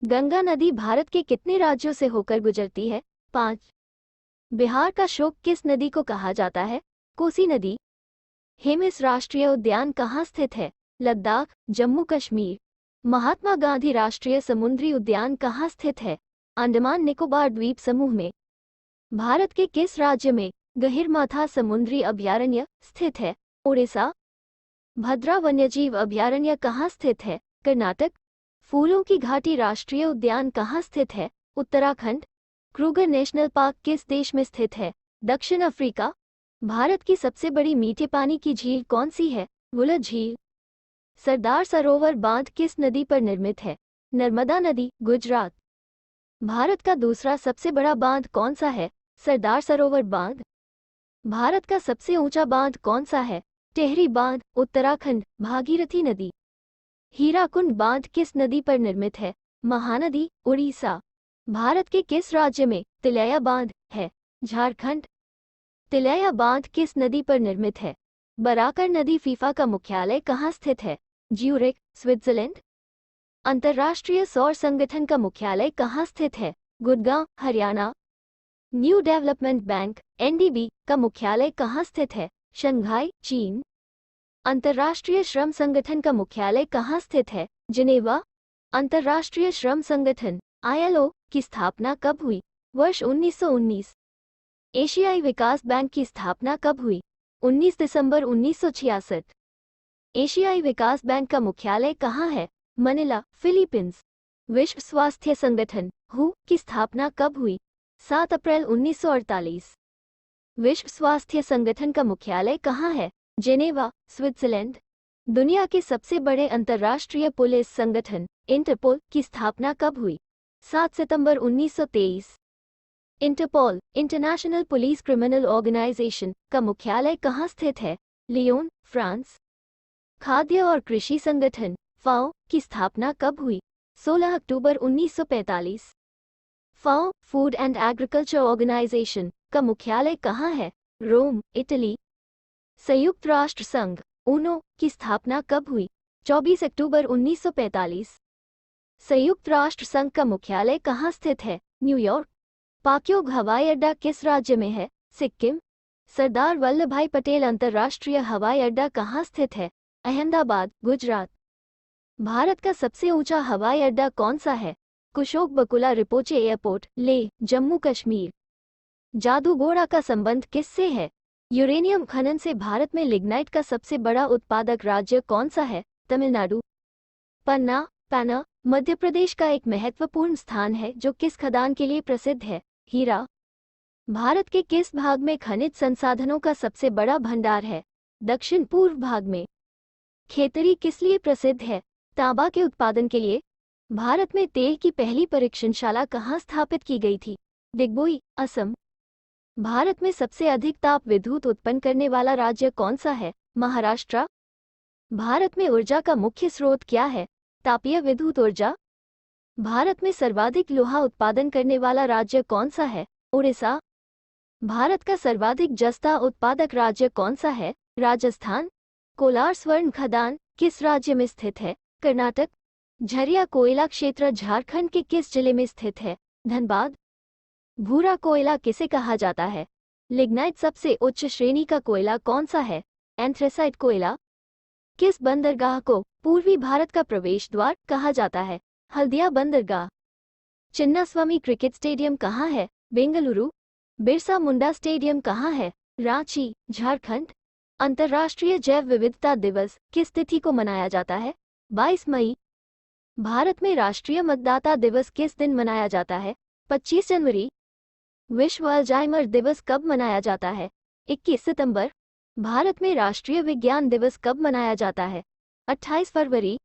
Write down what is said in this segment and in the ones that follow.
गंगा नदी भारत के कितने राज्यों से होकर गुजरती है? 5। बिहार का शोक किस नदी को कहा जाता है? कोसी नदी। हिमिस राष्ट्रीय उद्यान कहाँ स्थित है? लद्दाख, जम्मू कश्मीर। महात्मा गांधी राष्ट्रीय समुद्री उद्यान कहाँ स्थित है? अंडमान निकोबार द्वीप समूह में। भारत के किस राज्य में गहिरमाथा समुद्री अभयारण्य स्थित है? ओडिशा। भद्रा वन्यजीव अभयारण्य कहाँ स्थित है? कर्नाटक। फूलों की घाटी राष्ट्रीय उद्यान कहाँ स्थित है? उत्तराखंड। क्रूगर नेशनल पार्क किस देश में स्थित है? दक्षिण अफ्रीका। भारत की सबसे बड़ी मीठे पानी की झील कौन सी है? वुलर झील। सरदार सरोवर बांध किस नदी पर निर्मित है? नर्मदा नदी, गुजरात। भारत का दूसरा सबसे बड़ा बांध कौन सा है? सरदार सरोवर बांध। भारत का सबसे ऊंचा बांध कौन सा है? टेहरी बांध, उत्तराखंड। भागीरथी नदी। हीराकुंड बांध किस नदी पर निर्मित है? महानदी, उड़ीसा। भारत के किस राज्य में तिलैया बांध है? झारखंड। तिलैया बांध किस नदी पर निर्मित है? बराकर नदी। फीफा का मुख्यालय कहाँ स्थित है? Zurich, Switzerland. अंतर्राष्ट्रीय सौर संगठन का मुख्यालय कहाँ स्थित है? Gurgaon, Haryana. New development bank (NDB) का मुख्यालय कहाँ स्थित है? शंघाई, चीन। अंतर्राष्ट्रीय श्रम संगठन का मुख्यालय कहाँ स्थित है? जिनेवा। अंतर्राष्ट्रीय श्रम संगठन (आईएलओ) की स्थापना कब हुई? वर्ष 1919। एशियाई विकास बैंक की स्थापना कब हुई? 19 दिसंबर 1966। एशियाई विकास बैंक का मुख्यालय कहाँ है? Manila, Philippines. विश्व स्वास्थ्य संगठन (हू) की स्थापना कब हुई? 7 अप्रैल 1948। विश्व स्वास्थ्य संगठन का मुख्यालय कहाँ है? Geneva, Switzerland. दुनिया के सबसे बड़े अंतर्राष्ट्रीय पुलिस संगठन इंटरपोल की स्थापना कब हुई? 7 सितंबर 1923। Interpol international police criminal organization का मुख्यालय कहाँ स्थित है? Lyon, France. खाद्य और कृषि संगठन फाओ की स्थापना कब हुई? 16 अक्टूबर 1945। फाओ फूड एंड एग्रीकल्चर ऑर्गेनाइजेशन का मुख्यालय कहाँ है? रोम, इटली। संयुक्त राष्ट्र संघ ऊनो की स्थापना कब हुई? 24 अक्टूबर 1945। संयुक्त राष्ट्र संघ का मुख्यालय कहाँ स्थित है? न्यूयॉर्क। पाक्योंग हवाई अड्डा किस राज्य में है? सिक्किम। सरदार वल्लभभाई पटेल अंतर्राष्ट्रीय हवाई अड्डा कहाँ स्थित है? अहमदाबाद, गुजरात। भारत का सबसे ऊंचा हवाई अड्डा कौन सा है? कुशोक बकुला रिपोचे एयरपोर्ट, लेह, जम्मू कश्मीर। जादूगोड़ा का संबंध किससे है? यूरेनियम खनन से। भारत में लिग्नाइट का सबसे बड़ा उत्पादक राज्य कौन सा है? तमिलनाडु। पन्ना, पैना मध्य प्रदेश का एक महत्वपूर्ण स्थान है जो किस खदान के लिए प्रसिद्ध है? हीरा। भारत के किस भाग में खनिज संसाधनों का सबसे बड़ा भंडार है? दक्षिण पूर्व भाग में। खेतरी किस लिए प्रसिद्ध है? तांबा के उत्पादन के लिए। भारत में तेल की पहली परीक्षणशाला कहाँ स्थापित की गई थी? दिग्बोई, असम। भारत में सबसे अधिक ताप विद्युत उत्पन्न करने वाला राज्य कौन सा है? महाराष्ट्र। भारत में ऊर्जा का मुख्य स्रोत क्या है? तापीय विद्युत ऊर्जा। भारत में सर्वाधिक लोहा उत्पादन करने वाला राज्य कौन सा है? उड़ीसा। भारत का सर्वाधिक जस्ता उत्पादक राज्य कौन सा है? राजस्थान। कोलार स्वर्ण खदान किस राज्य में स्थित है? कर्नाटक। झरिया कोयला क्षेत्र झारखंड के किस जिले में स्थित है? धनबाद। भूरा कोयला किसे कहा जाता है? लिग्नाइट। सबसे उच्च श्रेणी का कोयला कौन सा है? एंथ्रेसाइट कोयला। किस बंदरगाह को पूर्वी भारत का प्रवेश द्वार कहा जाता है? हल्दिया बंदरगाह। चिन्नास्वामी क्रिकेट स्टेडियम कहाँ है? बेंगलुरु। बिरसा मुंडा स्टेडियम कहाँ है? रांची, झारखंड। अंतर्राष्ट्रीय जैव विविधता दिवस किस तिथि को मनाया जाता है? 22 मई। भारत में राष्ट्रीय मतदाता दिवस किस दिन मनाया जाता है? 25 जनवरी। विश्व अल्जाइमर दिवस कब मनाया जाता है? 21 सितंबर। भारत में राष्ट्रीय विज्ञान दिवस कब मनाया जाता है? 28 फरवरी।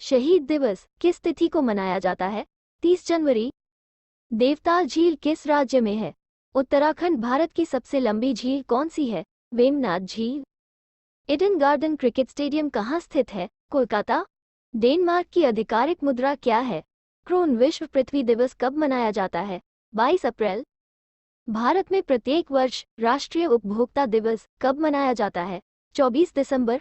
शहीद दिवस किस तिथि को मनाया जाता है? 30 जनवरी। देवताल झील किस राज्य में है? उत्तराखंड। भारत की सबसे लंबी झील कौन सी है? वेमनाथ झील। ईडन गार्डन क्रिकेट स्टेडियम कहाँ स्थित है? कोलकाता। डेनमार्क की आधिकारिक मुद्रा क्या है? क्रोन। विश्व पृथ्वी दिवस कब मनाया जाता है? 22 अप्रैल। भारत में प्रत्येक वर्ष राष्ट्रीय उपभोक्ता दिवस कब मनाया जाता है? 24 दिसंबर।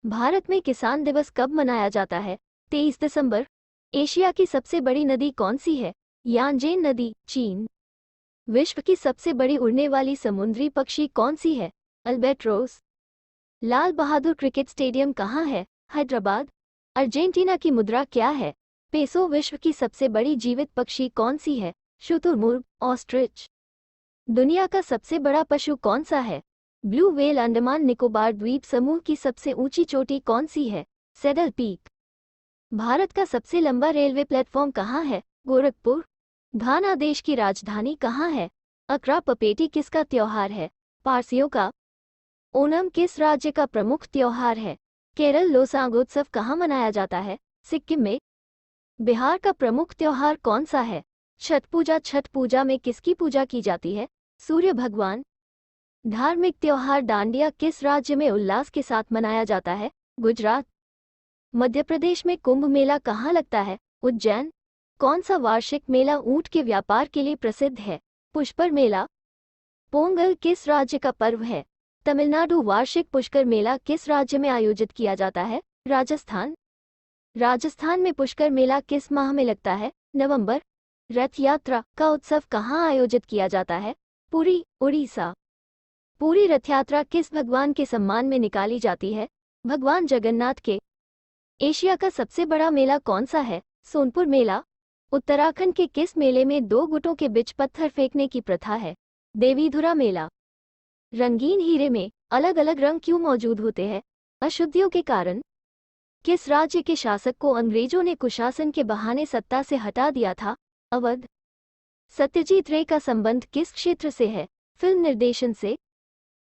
भारत में किसान दिवस कब मनाया जाता है? 23 दिसंबर। एशिया की सबसे बड़ी नदी कौन सी है? यांजेन नदी, चीन। विश्व की सबसे बड़ी उड़ने वाली समुद्री पक्षी कौन सी है? अल्बेट्रोस। लाल बहादुर क्रिकेट स्टेडियम कहाँ है? हैदराबाद। अर्जेंटीना की मुद्रा क्या है? पेसो। विश्व की सबसे बड़ी जीवित पक्षी कौन सी है? शुतुरमुर्ग, ऑस्ट्रिच। दुनिया का सबसे बड़ा पशु कौन सा है? Blue whale. अंडमान निकोबार द्वीप समूह की सबसे ऊंची चोटी कौन सी है? Saddle peak. भारत का सबसे लंबा रेलवे प्लेटफॉर्म कहाँ है? गोरखपुर। घाना देश की राजधानी कहाँ है? अक्रा। पपेटी किसका त्योहार है? पारसियों का। ओणम किस राज्य का प्रमुख त्योहार है? केरल। लोसांगोत्सव कहाँ मनाया जाता है? सिक्किम में। बिहार का प्रमुख त्योहार कौन सा है? छठ पूजा। छठ पूजा में किसकी पूजा की जाती है? सूर्य भगवान। धार्मिक त्योहार डांडिया किस राज्य में उल्लास के साथ मनाया जाता है? गुजरात। मध्य प्रदेश में कुंभ मेला कहाँ लगता है? उज्जैन। कौन सा वार्षिक मेला ऊंट के व्यापार के लिए प्रसिद्ध है? पुष्कर मेला। पोंगल किस राज्य का पर्व है? तमिलनाडु। वार्षिक पुष्कर मेला किस राज्य में आयोजित किया जाता है? राजस्थान। राजस्थान में पुष्कर मेला किस माह में लगता है? नवंबर। रथ यात्रा का उत्सव कहाँ आयोजित किया जाता है? पुरी, उड़ीसा। पूरी रथ यात्रा किस भगवान के सम्मान में निकाली जाती है? भगवान जगन्नाथ के। एशिया का सबसे बड़ा मेला कौन सा है? सोनपुर मेला। उत्तराखंड के किस मेले में दो गुटों के बीच पत्थर फेंकने की प्रथा है? देवीधुरा मेला। रंगीन हीरे में अलग अलग रंग क्यों मौजूद होते हैं? अशुद्धियों के कारण। किस राज्य के शासक को अंग्रेजों ने कुशासन के बहाने सत्ता से हटा दिया था? अवध। सत्यजीत रे का संबंध किस क्षेत्र से है? फिल्म निर्देशन से।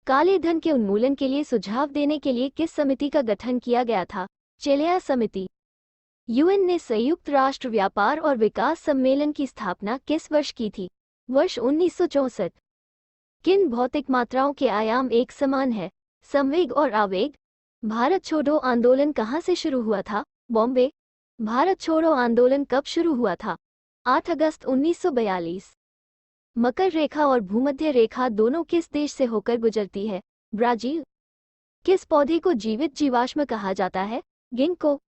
काले धन के उन्मूलन के लिए सुझाव देने के लिए किस समिति का गठन किया गया था? चेलेया समिति। यूएन ने संयुक्त राष्ट्र व्यापार और विकास सम्मेलन की स्थापना किस वर्ष की थी? वर्ष 1964। किन भौतिक मात्राओं के आयाम एक समान है? संवेग और आवेग। भारत छोड़ो आंदोलन कहाँ से शुरू हुआ था? बॉम्बे। भारत छोड़ो आंदोलन कब शुरू हुआ था? 8 अगस्त 1942। मकर रेखा और भूमध्य रेखा दोनों किस देश से होकर गुजरती है? ब्राजील। किस पौधे को जीवित जीवाश्म कहा जाता है? गिंको।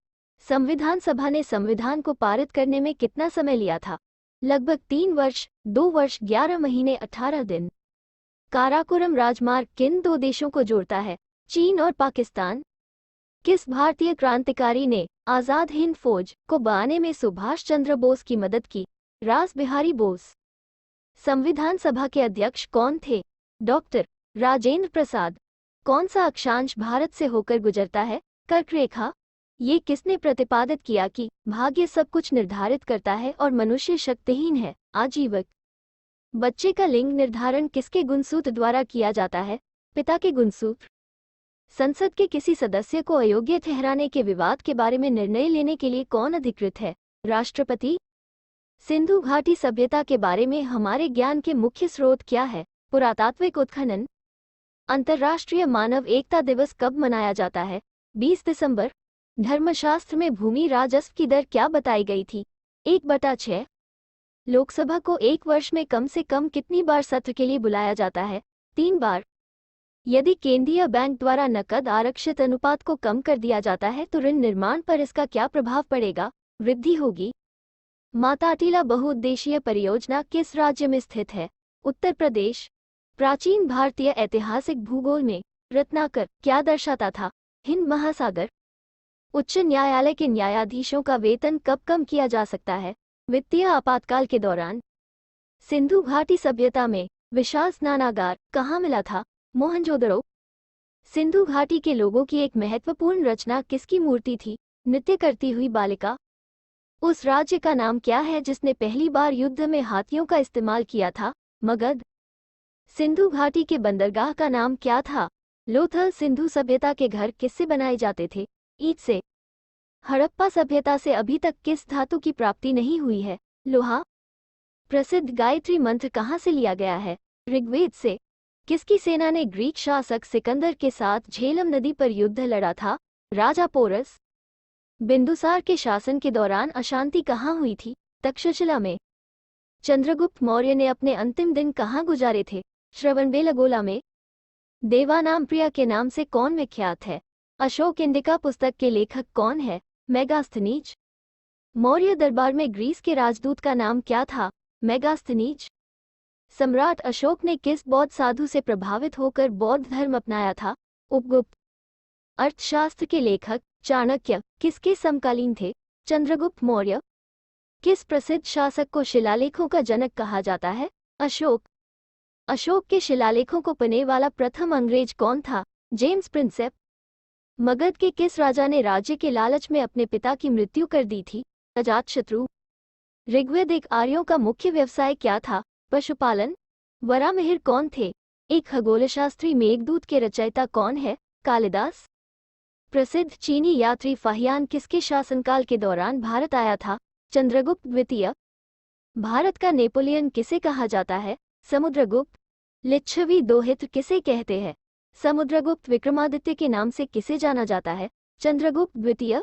संविधान सभा ने संविधान को पारित करने में कितना समय लिया था? लगभग 3 वर्ष, 2 वर्ष 11 महीने 18 दिन। काराकोरम राजमार्ग किन दो देशों को जोड़ता है? चीन और पाकिस्तान। किस भारतीय क्रांतिकारी ने आजाद हिंद फौज को बनाने में सुभाष चंद्र बोस की मदद की? रास बिहारी बोस। संविधान सभा के अध्यक्ष कौन थे? डॉक्टर राजेंद्र प्रसाद। कौन सा अक्षांश भारत से होकर गुजरता है? कर्क रेखा। ये किसने प्रतिपादित किया कि भाग्य सब कुछ निर्धारित करता है और मनुष्य शक्तिहीन है? आजीवक। बच्चे का लिंग निर्धारण किसके गुणसूत्र द्वारा किया जाता है? पिता के गुणसूत्र। संसद के किसी सदस्य को अयोग्य ठहराने के विवाद के बारे में निर्णय लेने के लिए कौन अधिकृत है? राष्ट्रपति। सिंधु घाटी सभ्यता के बारे में हमारे ज्ञान के मुख्य स्रोत क्या है? पुरातात्विक उत्खनन। अंतर्राष्ट्रीय मानव एकता दिवस कब मनाया जाता है? 20 दिसंबर। धर्मशास्त्र में भूमि राजस्व की दर क्या बताई गई थी? 1/6। लोकसभा को एक वर्ष में कम से कम कितनी बार सत्र के लिए बुलाया जाता है? 3 बार। यदि केंद्रीय बैंक द्वारा नकद आरक्षित अनुपात को कम कर दिया जाता है तो ऋण निर्माण पर इसका क्या प्रभाव पड़ेगा? वृद्धि होगी। माता अटीला बहुउद्देशीय परियोजना किस राज्य में स्थित है? उत्तर प्रदेश। प्राचीन भारतीय ऐतिहासिक भूगोल में रत्नाकर क्या दर्शाता था? हिंद महासागर। उच्च न्यायालय के न्यायाधीशों का वेतन कब कम किया जा सकता है? वित्तीय आपातकाल के दौरान। सिंधु घाटी सभ्यता में विशाल स्नानागार कहाँ मिला था? मोहनजोदड़ो। सिंधु घाटी के लोगों की एक महत्वपूर्ण रचना किसकी मूर्ति थी? नृत्य करती हुई बालिका। उस राज्य का नाम क्या है जिसने पहली बार युद्ध में हाथियों का इस्तेमाल किया था? मगध। सिंधु घाटी के बंदरगाह का नाम क्या था? लोथल। सिंधु सभ्यता के घर किससे बनाए जाते थे? ईंट से। हड़प्पा सभ्यता से अभी तक किस धातु की प्राप्ति नहीं हुई है? लोहा। प्रसिद्ध गायत्री मंत्र कहाँ से लिया गया है? ऋग्वेद से। किसकी सेना ने ग्रीक शासक सिकंदर के साथ झेलम नदी पर युद्ध लड़ा था? राजा पोरस। बिंदुसार के शासन के दौरान अशांति कहाँ हुई थी? तक्षशिला में। चंद्रगुप्त मौर्य ने अपने अंतिम दिन कहाँ गुजारे थे? श्रवणबेलगोला में। देवानामप्रिया के नाम से कौन विख्यात है? अशोक इंडिका पुस्तक के लेखक कौन है? मेगास्थनीज। मौर्य दरबार में ग्रीस के राजदूत का नाम क्या था? मेगास्थनीज। सम्राट अशोक ने किस बौद्ध साधु से प्रभावित होकर बौद्ध धर्म अपनाया था? उपगुप्त। अर्थशास्त्र के लेखक चाणक्य किसके समकालीन थे? चंद्रगुप्त मौर्य। किस प्रसिद्ध शासक को शिलालेखों का जनक कहा जाता है? अशोक। अशोक के शिलालेखों को पढ़ने वाला प्रथम अंग्रेज कौन था? James Prinsep. मगध के किस राजा ने राज्य के लालच में अपने पिता की मृत्यु कर दी थी? अजातशत्रु। ऋग्वेदिक आर्यों का मुख्य व्यवसाय क्या था? पशुपालन। वराहमिहिर कौन थे? एक खगोलशास्त्री। मेघदूत के रचयिता कौन है? कालिदास। प्रसिद्ध चीनी यात्री फाहियान किसके शासनकाल के दौरान भारत आया था? चंद्रगुप्त द्वितीय। भारत का नेपोलियन किसे कहा जाता है? समुद्रगुप्त। लिच्छवी दोहित्र किसे कहते हैं? समुद्रगुप्त। विक्रमादित्य के नाम से किसे जाना जाता है? चंद्रगुप्त द्वितीय।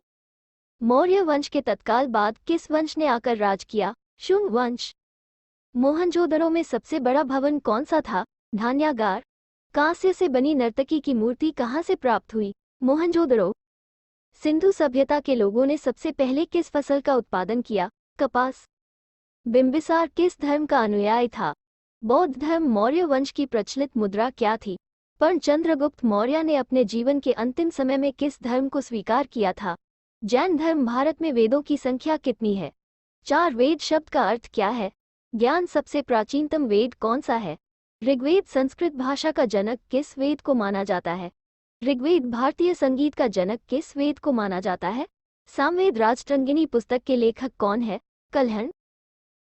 मौर्य वंश के तत्काल बाद किस वंश ने आकर राज किया? शुंग वंश। मोहनजोदड़ो में सबसे बड़ा भवन कौन सा था? धान्यागार। कांस्य से बनी नर्तकी की मूर्ति कहाँ से प्राप्त हुई? मोहनजोदड़ो। सिंधु सभ्यता के लोगों ने सबसे पहले किस फसल का उत्पादन किया? कपास। बिंबिसार किस धर्म का अनुयायी था? बौद्ध धर्म। मौर्य वंश की प्रचलित मुद्रा क्या थी? पण। चंद्रगुप्त मौर्य ने अपने जीवन के अंतिम समय में किस धर्म को स्वीकार किया था? जैन धर्म। भारत में वेदों की संख्या कितनी है? 4 वेद शब्द का अर्थ क्या है? ज्ञान। सबसे प्राचीनतम वेद कौन सा है? ऋग्वेद। संस्कृत भाषा का जनक किस वेद को माना जाता है? ऋग्वेद। भारतीय संगीत का जनक किस वेद को माना जाता है? सामवेद। राजतरंगिणी पुस्तक के लेखक कौन है? कल्हण।